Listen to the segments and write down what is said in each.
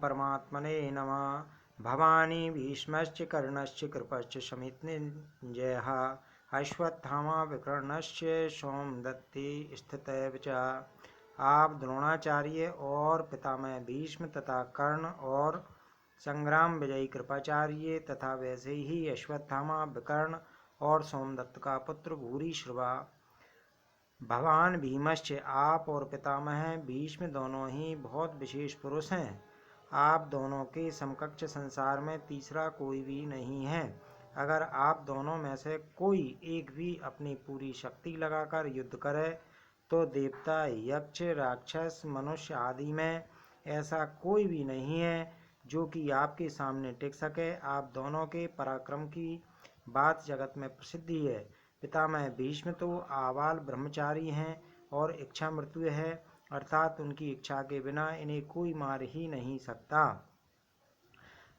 परमात्मने नमः। भवानी भीष्मश्च कर्णश्च कृपश्च समितिञ्जयः अश्वत्थामा विकर्णश्च सोमदत्ते स्थितैव च। आप द्रोणाचार्य और पितामह भीष्म तथा कर्ण और संग्राम विजयी कृपाचार्य तथा वैसे ही अश्वत्थामा विकर्ण और सोमदत्त का पुत्र भूरिश्रवा। भगवान भीमश्च, आप और पितामह भीष्म दोनों ही बहुत विशेष पुरुष हैं। आप दोनों के समकक्ष संसार में तीसरा कोई भी नहीं है। अगर आप दोनों में से कोई एक भी अपनी पूरी शक्ति लगाकर युद्ध करे तो देवता, यक्ष, राक्षस, मनुष्य आदि में ऐसा कोई भी नहीं है जो कि आपके सामने टिक सके। आप दोनों के पराक्रम की बात जगत में प्रसिद्धि है। पितामह भीष्म तो आबाल ब्रह्मचारी हैं और इच्छा मृत्यु है, अर्थात उनकी इच्छा के बिना इन्हें कोई मार ही नहीं सकता।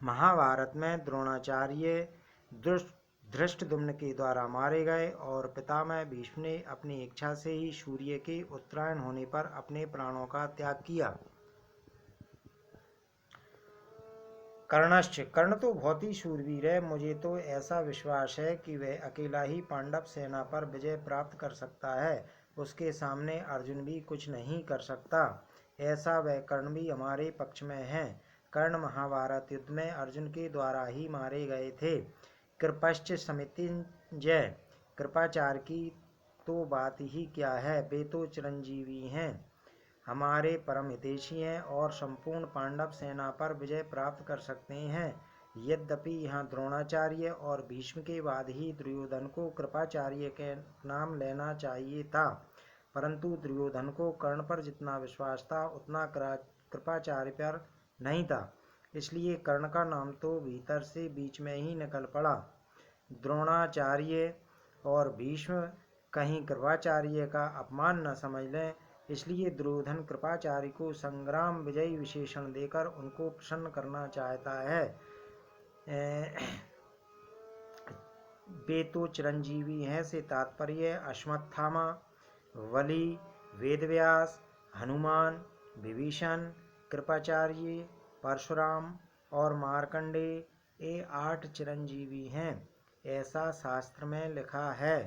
महाभारत में द्रोणाचार्य धृष्टद्युम्न के द्वारा मारे गए और पितामह भीष्म ने अपनी इच्छा से ही सूर्य के उत्तरायण होने पर अपने प्राणों का त्याग किया। कर्णश्च, कर्ण तो बहुत ही शूरवीर है। मुझे तो ऐसा विश्वास है कि वह अकेला ही पांडव सेना पर विजय प्राप्त कर सकता है। उसके सामने अर्जुन भी कुछ नहीं कर सकता। ऐसा वह कर्ण भी हमारे पक्ष में है। कर्ण महाभारत युद्ध में अर्जुन के द्वारा ही मारे गए थे। कृपश्च समितिञ्जय, कृपाचार्य की तो बात ही क्या है, वे तो चिरंजीवी हैं, हमारे परम हितैषी हैं और संपूर्ण पांडव सेना पर विजय प्राप्त कर सकते हैं। यद्यपि यहाँ द्रोणाचार्य और भीष्म के बाद ही दुर्योधन को कृपाचार्य के नाम लेना चाहिए था, परंतु दुर्योधन को कर्ण पर जितना विश्वास था उतना कृपाचार्य पर नहीं था, इसलिए कर्ण का नाम तो भीतर से बीच में ही निकल पड़ा। द्रोणाचार्य और भीष्म कहीं कृपाचार्य का अपमान न समझ लें, इसलिए दुर्योधन कृपाचार्य को संग्राम विजयी विशेषण देकर उनको प्रसन्न करना चाहता है। वे तो चिरंजीवी हैं से तात्पर्य अश्वत्थामा, बलि, वेदव्यास, हनुमान, विभीषण, कृपाचार्य, परशुराम और मार्कंडेय, ये 8 चिरंजीवी हैं, ऐसा शास्त्र में लिखा है।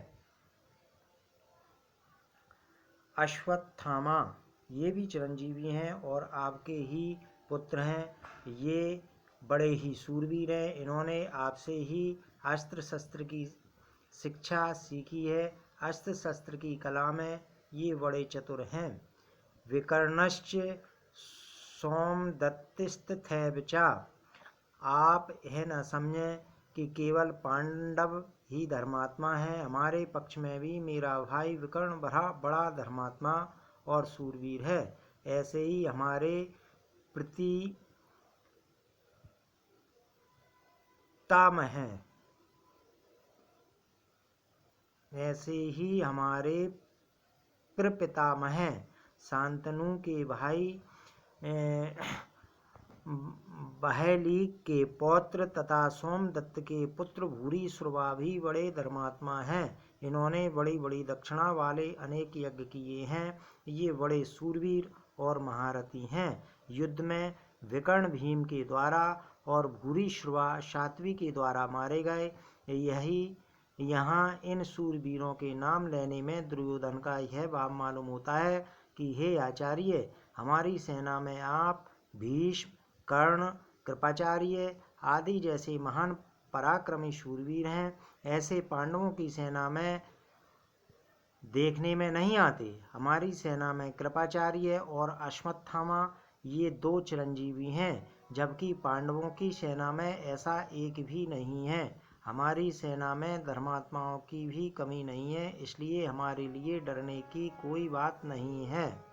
अश्वत्थामा ये भी चिरंजीवी हैं और आपके ही पुत्र हैं। ये बड़े ही शूरवीर हैं। इन्होंने आपसे ही अस्त्र शस्त्र की शिक्षा सीखी है। अस्त्र शस्त्र की कला में ये बड़े चतुर हैं। विकर्णश्च सोमदत्तिस्तथैव च, आप यह न समझें कि केवल पांडव ही धर्मात्मा है। हमारे पक्ष में भी मेरा भाई विकर्ण बड़ा धर्मात्मा और शूरवीर है। ऐसे ही हमारे प्रपितामह शांतनु के भाई बहलीक के पौत्र तथा सोमदत्त के पुत्र भूरिश्रवा भी बड़े धर्मात्मा हैं। इन्होंने बड़ी बड़ी दक्षिणा वाले अनेक यज्ञ किए हैं। ये बड़े शूरवीर और महारथी हैं। युद्ध में विकर्ण भीम के द्वारा और भूरिश्रवा सात्वी के द्वारा मारे गए। यही यहाँ इन शूरवीरों के नाम लेने में दुर्योधन का यह भाव मालूम होता है कि हे आचार्य, हमारी सेना में आप भीष्म, कर्ण, कृपाचार्य आदि जैसे महान पराक्रमी शूरवीर हैं। ऐसे पांडवों की सेना में देखने में नहीं आते। हमारी सेना में कृपाचार्य और अश्वत्थामा ये 2 चिरंजीवी हैं, जबकि पांडवों की सेना में ऐसा एक भी नहीं है। हमारी सेना में धर्मात्माओं की भी कमी नहीं है, इसलिए हमारे लिए डरने की कोई बात नहीं है।